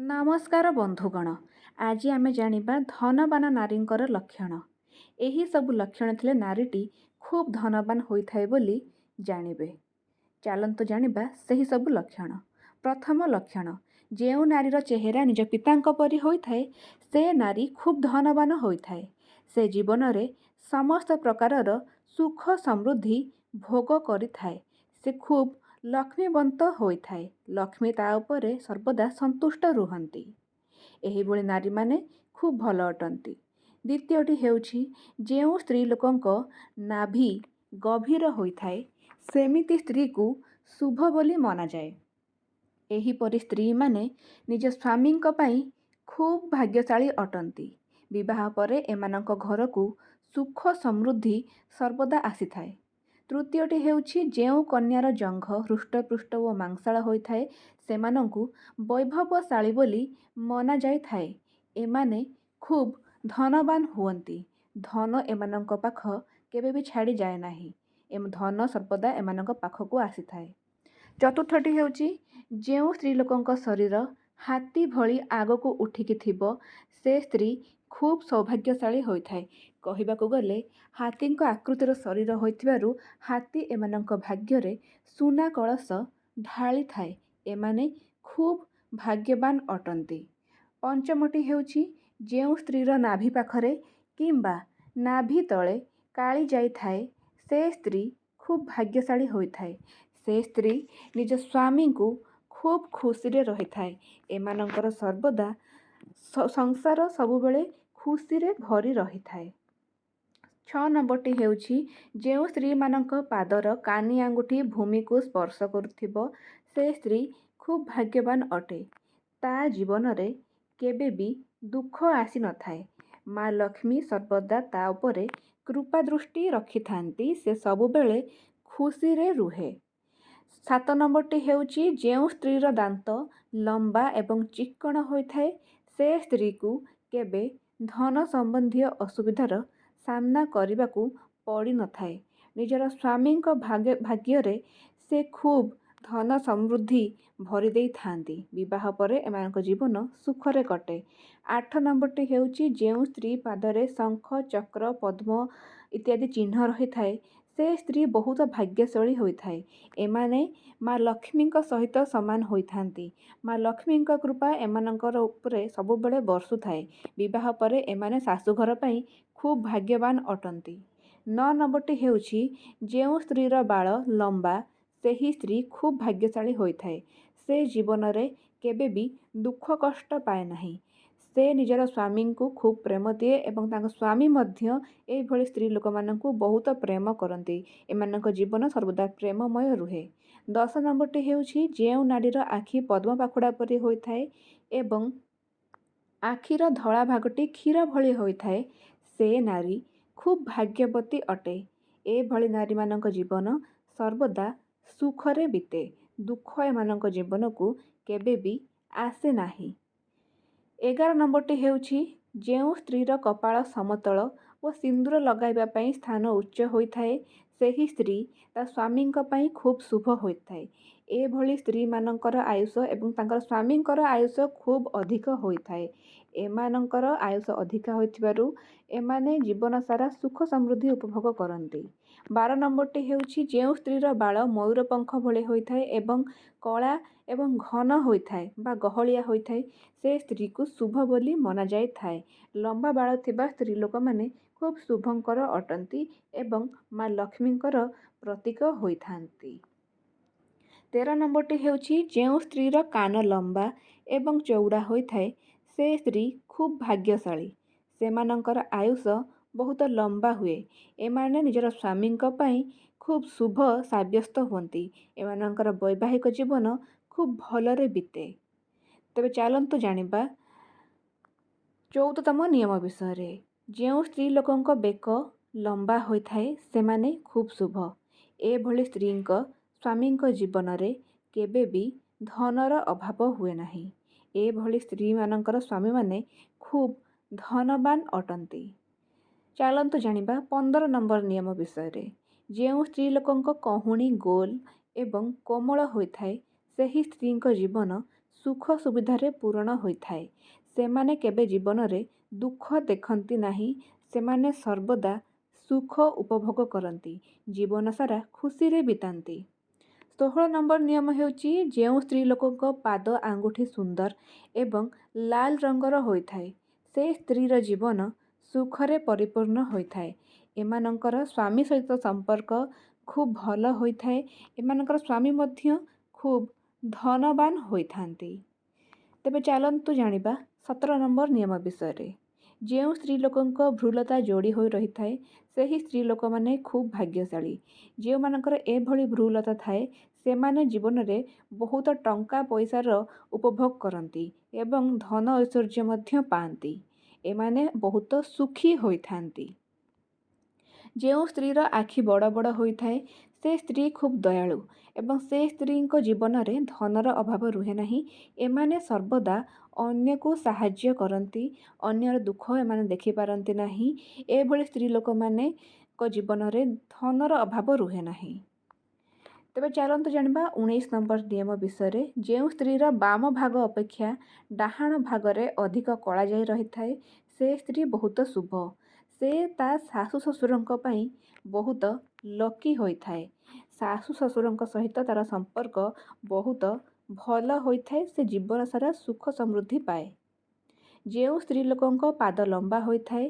ନମସ୍କାର ବନ୍ଧୁଗଣ। ଆଜି ଆମେ ଜାଣିବା ଧନବାନ ନାରୀଙ୍କର ଲକ୍ଷଣ। ଏହି ସବୁ ଲକ୍ଷଣ ଥିଲେ ନାରୀଟି ଖୁବ୍ ଧନବାନ ହୋଇଥାଏ ବୋଲି ଜାଣିବେ। ଚାଲନ୍ତୁ ଜାଣିବା ସେହି ସବୁ ଲକ୍ଷଣ। ପ୍ରଥମ ଲକ୍ଷଣ, ଯେଉଁ ନାରୀର ଚେହେରା ନିଜ ପିତାଙ୍କ ପରି ହୋଇଥାଏ ସେ ନାରୀ ଖୁବ୍ ଧନବାନ ହୋଇଥାଏ। ସେ ଜୀବନରେ ସମସ୍ତ ପ୍ରକାରର ସୁଖ ସମୃଦ୍ଧି ଭୋଗ କରିଥାଏ। ସେ ଖୁବ୍ ଲକ୍ଷ୍ମୀବନ୍ତ ହୋଇଥାଏ। ଲକ୍ଷ୍ମୀ ତା ଉପରେ ସର୍ବଦା ସନ୍ତୁଷ୍ଟ ରୁହନ୍ତି। ଏହିଭଳି ନାରୀମାନେ ଖୁବ୍ ଭଲ ଅଟନ୍ତି। ଦ୍ୱିତୀୟଟି ହେଉଛି, ଯେଉଁ ସ୍ତ୍ରୀ ଲୋକଙ୍କ ନାଭି ଗଭୀର ହୋଇଥାଏ ସେମିତି ସ୍ତ୍ରୀକୁ ଶୁଭ ବୋଲି ମନାଯାଏ। ଏହିପରି ସ୍ତ୍ରୀମାନେ ନିଜ ସ୍ୱାମୀଙ୍କ ପାଇଁ ଖୁବ୍ ଭାଗ୍ୟଶାଳୀ ଅଟନ୍ତି। ବିବାହ ପରେ ଏମାନଙ୍କ ଘରକୁ ସୁଖ ସମୃଦ୍ଧି ସର୍ବଦା ଆସିଥାଏ। ତୃତୀୟଟି ହେଉଛି, ଯେଉଁ କନ୍ୟାର ଜଙ୍ଘ ହୃଷ୍ଟପୃଷ୍ଟ ଓ ମାଂସଳ ହୋଇଥାଏ ସେମାନଙ୍କୁ ବୈଭବଶାଳୀ ବୋଲି ମନାଯାଇଥାଏ। ଏମାନେ ଖୁବ୍ ଧନବାନ ହୁଅନ୍ତି। ଧନ ଏମାନଙ୍କ ପାଖ କେବେ ବି ଛାଡ଼ି ଯାଏ ନାହିଁ। ଧନ ସର୍ବଦା ଏମାନଙ୍କ ପାଖକୁ ଆସିଥାଏ। ଚତୁର୍ଥଟି ହେଉଛି, ଯେଉଁ ସ୍ତ୍ରୀ ଲୋକଙ୍କ ଶରୀର ହାତୀ ଭଳି ଆଗକୁ ଉଠିକି ଥିବ ସେ ସ୍ତ୍ରୀ ଖୁବ୍ ସୌଭାଗ୍ୟଶାଳୀ ହୋଇଥାଏ। କହିବାକୁ ଗଲେ ହାତୀଙ୍କ ଆକୃତିର ଶରୀର ହୋଇଥିବାରୁ ହାତୀ ଏମାନଙ୍କ ଭାଗ୍ୟରେ ସୁନା କଳସ ଢାଳିଥାଏ। ଏମାନେ ଖୁବ୍ ଭାଗ୍ୟବାନ ଅଟନ୍ତି। ପଞ୍ଚମଟି ହେଉଛି, ଯେଉଁ ସ୍ତ୍ରୀର ନାଭି ପାଖରେ କିମ୍ବା ନାଭି ତଳେ କାଳି ଯାଇଥାଏ ସେ ସ୍ତ୍ରୀ ଖୁବ୍ ଭାଗ୍ୟଶାଳୀ ହୋଇଥାଏ। ସେ ସ୍ତ୍ରୀ ନିଜ ସ୍ୱାମୀଙ୍କୁ ଖୁବ୍ ଖୁସିରେ ରହିଥାଏ। ଏମାନଙ୍କର ସର୍ବଦା ସଂସାର ସବୁବେଳେ ଖୁସିରେ ଭରି ରହିଥାଏ। 6 ନମ୍ବରଟି ହେଉଛି, ଯେଉଁ ସ୍ତ୍ରୀମାନଙ୍କ ପାଦର କାନି ଆଙ୍ଗୁଠି ଭୂମିକୁ ସ୍ପର୍ଶ କରୁଥିବ ସେ ସ୍ତ୍ରୀ ଖୁବ୍ ଭାଗ୍ୟବାନ ଅଟେ। ତା ଜୀବନରେ କେବେ ବି ଦୁଃଖ ଆସିନଥାଏ। ମା ଲକ୍ଷ୍ମୀ ସର୍ବଦା ତା ଉପରେ କୃପା ଦୃଷ୍ଟି ରଖିଥାନ୍ତି। ସେ ସବୁବେଳେ ଖୁସିରେ ରୁହେ। 7 ନମ୍ବରଟି ହେଉଛି, ଯେଉଁ ସ୍ତ୍ରୀର ଦାନ୍ତ ଲମ୍ବା ଏବଂ ଚିକ୍କଣ ହୋଇଥାଏ ସେ ସ୍ତ୍ରୀକୁ କେବେ ଧନ ସମ୍ବନ୍ଧୀୟ ଅସୁବିଧାର ସାମ୍ନା କରିବାକୁ ପଡ଼ିନଥାଏ। ନିଜର ସ୍ୱାମୀଙ୍କ ଭାଗ୍ୟରେ ସେ ଖୁବ୍ ଧନ ସମୃଦ୍ଧି ଭରି ଦେଇଥାନ୍ତି। ବିବାହ ପରେ ଏମାନଙ୍କ ଜୀବନ ସୁଖରେ କଟେ। 8 ନମ୍ବରଟି ହେଉଛି, ଯେଉଁ ସ୍ତ୍ରୀ ପାଦରେ ଶଙ୍ଖ ଚକ୍ର ପଦ୍ମ ଇତ୍ୟାଦି ଚିହ୍ନ ରହିଥାଏ ସେ ସ୍ତ୍ରୀ ବହୁତ ଭାଗ୍ୟଶାଳୀ ହୋଇଥାଏ। ଏମାନେ ମା ଲକ୍ଷ୍ମୀଙ୍କ ସହିତ ସମାନ ହୋଇଥାନ୍ତି। ମା ଲକ୍ଷ୍ମୀଙ୍କ କୃପା ଏମାନଙ୍କର ଉପରେ ସବୁବେଳେ ବର୍ଷୁଥାଏ। ବିବାହ ପରେ ଏମାନେ ଶାଶୁଘର ପାଇଁ ଖୁବ୍ ଭାଗ୍ୟବାନ ଅଟନ୍ତି। 9 ନମ୍ବରଟି ହେଉଛି, ଯେଉଁ ସ୍ତ୍ରୀର ବାଳ ଲମ୍ବା ସେହି ସ୍ତ୍ରୀ ଖୁବ୍ ଭାଗ୍ୟଶାଳୀ ହୋଇଥାଏ। ସେ ଜୀବନରେ କେବେ ବି ଦୁଃଖ କଷ୍ଟ ପାଏ ନାହିଁ। ସେ ନିଜର ସ୍ୱାମୀଙ୍କୁ ଖୁବ୍ ପ୍ରେମ ଦିଏ ଏବଂ ତାଙ୍କ ସ୍ୱାମୀ ମଧ୍ୟ ଏହିଭଳି ସ୍ତ୍ରୀ ଲୋକମାନଙ୍କୁ ବହୁତ ପ୍ରେମ କରନ୍ତି। ଏମାନଙ୍କ ଜୀବନ ସର୍ବଦା ପ୍ରେମମୟ ରୁହେ। 10 ନମ୍ବରଟି ହେଉଛି, ଯେଉଁ ନାରୀର ଆଖି ପଦ୍ମ ପାଖୁଡ଼ା ପରି ହୋଇଥାଏ ଏବଂ ଆଖିର ଧଳା ଭାଗଟି କ୍ଷୀର ଭଳି ହୋଇଥାଏ ସେ ନାରୀ ଖୁବ୍ ଭାଗ୍ୟବତୀ ଅଟେ। ଏଭଳି ନାରୀମାନଙ୍କ ଜୀବନ ସର୍ବଦା ସୁଖରେ ବିତେ। ଦୁଃଖ ଏମାନଙ୍କ ଜୀବନକୁ କେବେ ବି ଆସେ ନାହିଁ। 11 ନମ୍ବରଟି ହେଉଛି, ଯେଉଁ ସ୍ତ୍ରୀର କପାଳ ସମତଳ ଓ ସିନ୍ଦୂର ଲଗାଇବା ପାଇଁ ସ୍ଥାନ ଉଚ୍ଚ ହୋଇଥାଏ ସେହି ସ୍ତ୍ରୀ ତା ସ୍ୱାମୀଙ୍କ ପାଇଁ ଖୁବ୍ ଶୁଭ ହୋଇଥାଏ। ଏଭଳି ସ୍ତ୍ରୀମାନଙ୍କର ଆୟୁଷ ଏବଂ ତାଙ୍କର ସ୍ୱାମୀଙ୍କର ଆୟୁଷ ଖୁବ୍ ଅଧିକ ହୋଇଥାଏ। ଏମାନଙ୍କର ଆୟୁଷ ଅଧିକା ହୋଇଥିବାରୁ ଏମାନେ ଜୀବନ ସାରା ସୁଖ ସମୃଦ୍ଧି ଉପଭୋଗ କରନ୍ତି। 12 ନମ୍ବରଟି ହେଉଛି, ଯେଉଁ ସ୍ତ୍ରୀର ବାଳ ମୟୂର ପଙ୍ଖ ଭଳି ହୋଇଥାଏ ଏବଂ କଳା ଏବଂ ଘନ ହୋଇଥାଏ ବା ଗହଳିଆ ହୋଇଥାଏ ସେ ସ୍ତ୍ରୀକୁ ଶୁଭ ବୋଲି ମନାଯାଇଥାଏ। ଲମ୍ବା ବାଳ ଥିବା ସ୍ତ୍ରୀ ଲୋକମାନେ ଖୁବ୍ ଶୁଭଙ୍କର ଅଟନ୍ତି ଏବଂ ମା ଲକ୍ଷ୍ମୀଙ୍କର ପ୍ରତୀକ ହୋଇଥାନ୍ତି। 13 ନମ୍ବରଟି ହେଉଛି, ଯେଉଁ ସ୍ତ୍ରୀର କାନ ଲମ୍ବା ଏବଂ ଚଉଡ଼ା ହୋଇଥାଏ ସେ ସ୍ତ୍ରୀ ଖୁବ୍ ଭାଗ୍ୟଶାଳୀ। ସେମାନଙ୍କର ଆୟୁଷ ବହୁତ ଲମ୍ବା ହୁଏ। ଏମାନେ ନିଜର ସ୍ୱାମୀଙ୍କ ପାଇଁ ଖୁବ୍ ଶୁଭ ସାବ୍ୟସ୍ତ ହୁଅନ୍ତି। ଏମାନଙ୍କର ବୈବାହିକ ଜୀବନ ଖୁବ୍ ଭଲରେ ବିତେ। ତେବେ ଚାଲନ୍ତୁ ଜାଣିବା 14ତମ ନିୟମ ବିଷୟରେ। ଯେଉଁ ସ୍ତ୍ରୀ ଲୋକଙ୍କ ବେକ ଲମ୍ବା ହୋଇଥାଏ ସେମାନେ ଖୁବ୍ ଶୁଭ। ଏଭଳି ସ୍ତ୍ରୀଙ୍କ ସ୍ୱାମୀଙ୍କ ଜୀବନରେ କେବେ ବି ଧନର ଅଭାବ ହୁଏ ନାହିଁ। ଏଭଳି ସ୍ତ୍ରୀମାନଙ୍କର ସ୍ୱାମୀମାନେ ଖୁବ୍ ଧନବାନ ଅଟନ୍ତି। ଚାଲନ୍ତୁ ଜାଣିବା 15 ନମ୍ବର ନିୟମ ବିଷୟରେ। ଯେଉଁ ସ୍ତ୍ରୀ ଲୋକଙ୍କ କହୁଣୀ ଗୋଲ ଏବଂ କୋମଳ ହୋଇଥାଏ ସେହି ସ୍ତ୍ରୀଙ୍କ ଜୀବନ ସୁଖ ସୁବିଧାରେ ପୂରଣ ହୋଇଥାଏ। ସେମାନେ କେବେ ଜୀବନରେ ଦୁଃଖ ଦେଖନ୍ତି ନାହିଁ। ସେମାନେ ସର୍ବଦା ସୁଖ ଉପଭୋଗ କରନ୍ତି, ଜୀବନ ସାରା ଖୁସିରେ ବିତାନ୍ତି। 16 ନମ୍ବର ନିୟମ ହେଉଛି, ଯେଉଁ ସ୍ତ୍ରୀ ଲୋକଙ୍କ ପାଦ ଆଙ୍ଗୁଠି ସୁନ୍ଦର ଏବଂ ଲାଲ ରଙ୍ଗର ହୋଇଥାଏ, ସେ ସ୍ତ୍ରୀର ଜୀବନ ସୁଖରେ ପରିପୂର୍ଣ୍ଣ ହୋଇଥାଏ। ଏମାନଙ୍କର ସ୍ୱାମୀ ସହିତ ସମ୍ପର୍କ ଖୁବ୍ ଭଲ ହୋଇଥାଏ। ଏମାନଙ୍କର ସ୍ୱାମୀ ମଧ୍ୟ ଖୁବ୍ ଧନବାନ ହୋଇଥାନ୍ତି। ତେବେ ଚାଲନ୍ତୁ ଜାଣିବା 17 ନମ୍ବର ନିୟମ ବିଷୟରେ। ଯେଉଁ ସ୍ତ୍ରୀ ଲୋକଙ୍କ ଭ୍ରୂଲତା ଯୋଡ଼ି ହୋଇ ରହିଥାଏ, ସେହି ସ୍ତ୍ରୀ ଲୋକମାନେ ଖୁବ୍ ଭାଗ୍ୟଶାଳୀ। ଯେଉଁମାନଙ୍କର ଏଭଳି ଭ୍ରୂଲତା ଥାଏ, ସେମାନେ ଜୀବନରେ ବହୁତ ଟଙ୍କା ପଇସାର ଉପଭୋଗ କରନ୍ତି ଏବଂ ଧନ ଐଶ୍ୱର୍ଯ୍ୟ ମଧ୍ୟ ପାଆନ୍ତି। ଏମାନେ ବହୁତ ସୁଖୀ ହୋଇଥାନ୍ତି। ଯେଉଁ ସ୍ତ୍ରୀର ଆଖି ବଡ଼ ବଡ଼ ହୋଇଥାଏ, ସେ ସ୍ତ୍ରୀ ଖୁବ୍ ଦୟାଳୁ ଏବଂ ସେ ସ୍ତ୍ରୀଙ୍କ ଜୀବନରେ ଧନର ଅଭାବ ରୁହେ ନାହିଁ। ଏମାନେ ସର୍ବଦା ଅନ୍ୟକୁ ସାହାଯ୍ୟ କରନ୍ତି। ଅନ୍ୟର ଦୁଃଖ ଏମାନେ ଦେଖିପାରନ୍ତି ନାହିଁ। ଏଭଳି ସ୍ତ୍ରୀ ଲୋକମାନଙ୍କ ଜୀବନରେ ଧନର ଅଭାବ ରୁହେ ନାହିଁ। ତେବେ ଚାଲନ୍ତୁ ଜାଣିବା 19 ନମ୍ବର ନିୟମ ବିଷୟରେ। ଯେଉଁ ସ୍ତ୍ରୀର ବାମ ଭାଗ ଅପେକ୍ଷା ଡାହାଣ ଭାଗରେ ଅଧିକ କଳାଜାଇ ରହିଥାଏ, ସେ ସ୍ତ୍ରୀ ବହୁତ ଶୁଭ। ସେ ତା ଶାଶୁ ଶ୍ୱଶୁରଙ୍କ ପାଇଁ ବହୁତ ଲକି ହୋଇଥାଏ। ଶାଶୁ ଶ୍ୱଶୁରଙ୍କ ସହିତ ତାର ସମ୍ପର୍କ ବହୁତ ଭଲ ହୋଇଥାଏ। ସେ ଜୀବନ ସାରା ସୁଖ ସମୃଦ୍ଧି ପାଏ। ଯେଉଁ ସ୍ତ୍ରୀ ଲୋକଙ୍କ ପାଦ ଲମ୍ବା ହୋଇଥାଏ,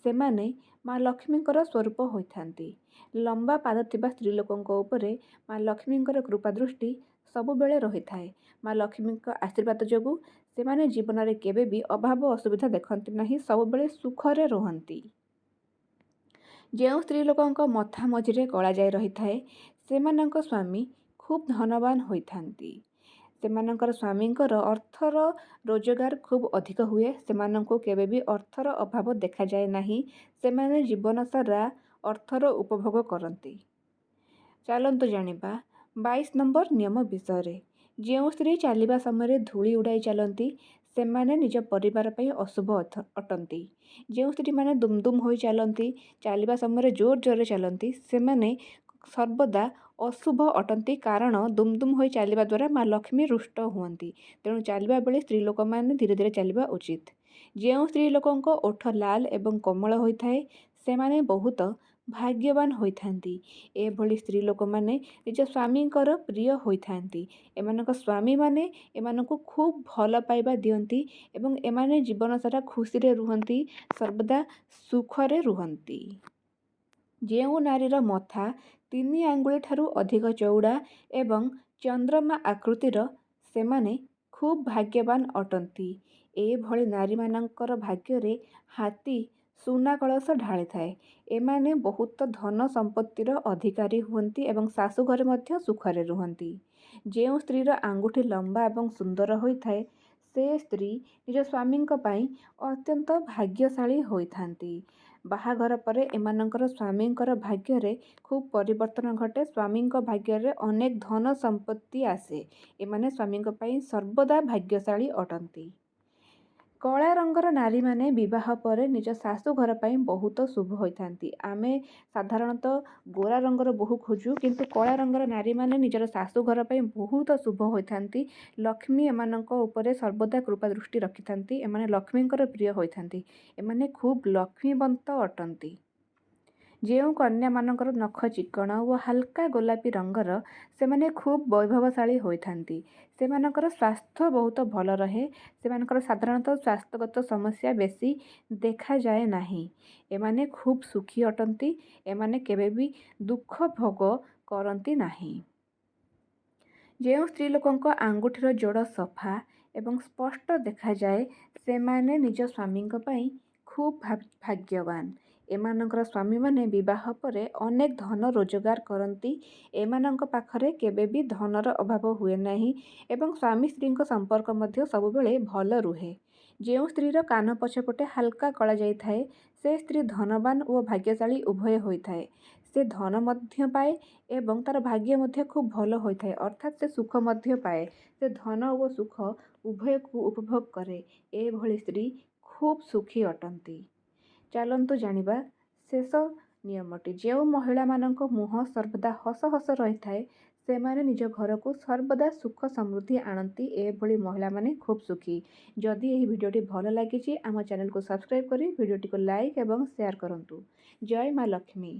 ସେମାନେ ମା ଲକ୍ଷ୍ମୀଙ୍କର ସ୍ୱରୂପ ହୋଇଥାନ୍ତି। ଲମ୍ବା ପାଦ ଥିବା ସ୍ତ୍ରୀ ଲୋକଙ୍କ ଉପରେ ମା ଲକ୍ଷ୍ମୀଙ୍କର କୃପା ଦୃଷ୍ଟି ସବୁବେଳେ ରହିଥାଏ। ମା ଲକ୍ଷ୍ମୀଙ୍କ ଆଶୀର୍ବାଦ ଯୋଗୁଁ ସେମାନେ ଜୀବନରେ କେବେ ବି ଅଭାବ ଅସୁବିଧା ଦେଖନ୍ତି ନାହିଁ, ସବୁବେଳେ ସୁଖରେ ରୁହନ୍ତି। ଯେଉଁ ସ୍ତ୍ରୀ ଲୋକଙ୍କ ମଥା ମଝିରେ କଳାଜାଇ ରହିଥାଏ, ସେମାନଙ୍କ ସ୍ୱାମୀ ଖୁବ୍ ଧନବାନ ହୋଇଥାନ୍ତି। ସେମାନଙ୍କର ସ୍ୱାମୀଙ୍କର ଅର୍ଥର ରୋଜଗାର ଖୁବ୍ ଅଧିକ ହୁଏ। ସେମାନଙ୍କୁ କେବେ ବି ଅର୍ଥର ଅଭାବ ଦେଖାଯାଏ ନାହିଁ। ସେମାନେ ଜୀବନ ସାରା ଅର୍ଥର ଉପଭୋଗ କରନ୍ତି। ଚାଲନ୍ତୁ ଜାଣିବା 22 ନମ୍ବର ନିୟମ ବିଷୟରେ। ଯେଉଁ ସ୍ତ୍ରୀ ଚାଲିବା ସମୟରେ ଧୂଳି ଉଡ଼ାଇ ଚାଲନ୍ତି, ସେମାନେ ନିଜ ପରିବାର ପାଇଁ ଅଶୁଭ ଅଟନ୍ତି। ଯେଉଁ ସ୍ତ୍ରୀମାନେ ଦୁମ୍ ଦୁମ୍ ହୋଇ ଚାଲନ୍ତି, ଚାଲିବା ସମୟରେ ଜୋର ଜୋରରେ ଚାଲନ୍ତି, ସେମାନେ ସର୍ବଦା ଅଶୁଭ ଅଟନ୍ତି। କାରଣ ଦୁମ୍ ଦୁମ୍ ହୋଇ ଚାଲିବା ଦ୍ୱାରା ମା ଲକ୍ଷ୍ମୀ ରୁଷ୍ଟ ହୁଅନ୍ତି। ତେଣୁ ଚାଲିବା ବେଳେ ସ୍ତ୍ରୀ ଲୋକମାନେ ଧୀରେ ଧୀରେ ଚାଲିବା ଉଚିତ। ଯେଉଁ ସ୍ତ୍ରୀ ଲୋକଙ୍କ ଓଠ ଲାଲ ଏବଂ କୋମଳ ହୋଇଥାଏ, ସେମାନେ ବହୁତ ଭାଗ୍ୟବାନ ହୋଇଥାନ୍ତି। ଏଭଳି ସ୍ତ୍ରୀ ଲୋକମାନେ ନିଜ ସ୍ୱାମୀଙ୍କର ପ୍ରିୟ ହୋଇଥାନ୍ତି। ଏମାନଙ୍କ ସ୍ୱାମୀମାନେ ଏମାନଙ୍କୁ ଖୁବ୍ ଭଲ ପାଇବା ଦିଅନ୍ତି ଏବଂ ଏମାନେ ଜୀବନ ସାରା ଖୁସିରେ ରୁହନ୍ତି, ସର୍ବଦା ସୁଖରେ ରୁହନ୍ତି। ଯେଉଁ ନାରୀର ମଥା 3 ଆଙ୍ଗୁଳି ଠାରୁ ଅଧିକ ଚଉଡ଼ା ଏବଂ ଚନ୍ଦ୍ରମା ଆକୃତିର, ସେମାନେ ଖୁବ୍ ଭାଗ୍ୟବାନ ଅଟନ୍ତି। ଏଭଳି ନାରୀମାନଙ୍କର ଭାଗ୍ୟରେ ହାତୀ ସୁନା କଳସ ଢାଳିଥାଏ। ଏମାନେ ବହୁତ ଧନ ସମ୍ପତ୍ତିର ଅଧିକାରୀ ହୁଅନ୍ତି ଏବଂ ଶାଶୁଘରେ ମଧ୍ୟ ସୁଖରେ ରୁହନ୍ତି। ଯେଉଁ ସ୍ତ୍ରୀର ଆଙ୍ଗୁଠି ଲମ୍ବା ଏବଂ ସୁନ୍ଦର ହୋଇଥାଏ, ସେ ସ୍ତ୍ରୀ ନିଜ ସ୍ୱାମୀଙ୍କ ପାଇଁ ଅତ୍ୟନ୍ତ ଭାଗ୍ୟଶାଳୀ ହୋଇଥାନ୍ତି। ବାହାଘର ପରେ ଏମାନଙ୍କର ସ୍ୱାମୀଙ୍କର ଭାଗ୍ୟରେ ଖୁବ୍ ପରିବର୍ତ୍ତନ ଘଟେ। ସ୍ୱାମୀଙ୍କ ଭାଗ୍ୟରେ ଅନେକ ଧନ ସମ୍ପତ୍ତି ଆସେ। ଏମାନେ ସ୍ୱାମୀଙ୍କ ପାଇଁ ସର୍ବଦା ଭାଗ୍ୟଶାଳୀ ଅଟନ୍ତି। କଳା ରଙ୍ଗର ନାରୀମାନେ ବିବାହ ପରେ ନିଜ ଶାଶୁଘର ପାଇଁ ବହୁତ ଶୁଭ ହୋଇଥାନ୍ତି। ଆମେ ସାଧାରଣତଃ ଗୋରା ରଙ୍ଗର ବୋହୂ ଖୋଜୁ, କିନ୍ତୁ କଳା ରଙ୍ଗର ନାରୀମାନେ ନିଜର ଶାଶୁଘର ପାଇଁ ବହୁତ ଶୁଭ ହୋଇଥାନ୍ତି। ଲକ୍ଷ୍ମୀ ଏମାନଙ୍କ ଉପରେ ସର୍ବଦା କୃପା ଦୃଷ୍ଟି ରଖିଥାନ୍ତି। ଏମାନେ ଲକ୍ଷ୍ମୀଙ୍କର ପ୍ରିୟ ହୋଇଥାନ୍ତି। ଏମାନେ ଖୁବ୍ ଲକ୍ଷ୍ମୀବନ୍ତ ଅଟନ୍ତି। ଯେଉଁ କନ୍ୟାମାନଙ୍କର ନଖ ଚିକ୍କଣ ଓ ହାଲକା ଗୋଲାପୀ ରଙ୍ଗର, ସେମାନେ ଖୁବ୍ ବୈଭବଶାଳୀ ହୋଇଥାନ୍ତି। ସେମାନଙ୍କର ସ୍ୱାସ୍ଥ୍ୟ ବହୁତ ଭଲ ରହେ। ସେମାନଙ୍କର ସାଧାରଣତଃ ସ୍ୱାସ୍ଥ୍ୟଗତ ସମସ୍ୟା ବେଶୀ ଦେଖାଯାଏ ନାହିଁ। ଏମାନେ ଖୁବ୍ ସୁଖୀ ଅଟନ୍ତି। ଏମାନେ କେବେ ବି ଦୁଃଖ ଭୋଗ କରନ୍ତି ନାହିଁ। ଯେଉଁ ସ୍ତ୍ରୀ ଲୋକଙ୍କ ଆଙ୍ଗୁଠିର ଯୋଡ଼ ସଫା ଏବଂ ସ୍ପଷ୍ଟ ଦେଖାଯାଏ, ସେମାନେ ନିଜ ସ୍ୱାମୀଙ୍କ ପାଇଁ ଖୁବ୍ ଭାଗ୍ୟବାନ। ଏମାନଙ୍କର ସ୍ୱାମୀମାନେ ବିବାହ ପରେ ଅନେକ ଧନ ରୋଜଗାର କରନ୍ତି। ଏମାନଙ୍କ ପାଖରେ କେବେ ବି ଧନର ଅଭାବ ହୁଏ ନାହିଁ ଏବଂ ସ୍ୱାମୀ ସ୍ତ୍ରୀଙ୍କ ସମ୍ପର୍କ ମଧ୍ୟ ସବୁବେଳେ ଭଲ ରୁହେ। ଯେଉଁ ସ୍ତ୍ରୀର କାନ ପଛପଟେ ହାଲକା କଳାଜାଇ ଥାଏ, ସେ ସ୍ତ୍ରୀ ଧନବାନ ଓ ଭାଗ୍ୟଶାଳୀ ଉଭୟ ହୋଇଥାଏ। ସେ ଧନ ମଧ୍ୟ ପାଏ ଏବଂ ତାର ଭାଗ୍ୟ ମଧ୍ୟ ଖୁବ୍ ଭଲ ହୋଇଥାଏ, ଅର୍ଥାତ୍ ସେ ସୁଖ ମଧ୍ୟ ପାଏ। ସେ ଧନ ଓ ସୁଖ ଉଭୟକୁ ଉପଭୋଗ କରେ। ଏଭଳି ସ୍ତ୍ରୀ ଖୁବ୍ ସୁଖୀ ଅଟନ୍ତି। ଚାଲନ୍ତୁ ଜାଣିବା ଶେଷ ନିୟମଟି। ଯେଉଁ ମହିଳାମାନଙ୍କ ମୁହଁ ସର୍ବଦା ହସ ହସ ରହିଥାଏ, ସେମାନେ ନିଜ ଘରକୁ ସର୍ବଦା ସୁଖ ସମୃଦ୍ଧି ଆଣନ୍ତି। ଏଭଳି ମହିଳାମାନେ ଖୁବ୍ ସୁଖୀ। ଯଦି ଏହି ଭିଡ଼ିଓଟି ଭଲ ଲାଗିଛି ଆମ ଚ୍ୟାନେଲକୁ ସବସ୍କ୍ରାଇବ୍ କରି ଭିଡ଼ିଓଟିକୁ ଲାଇକ୍ ଏବଂ ସେୟାର କରନ୍ତୁ। ଜୟ ମା ଲକ୍ଷ୍ମୀ।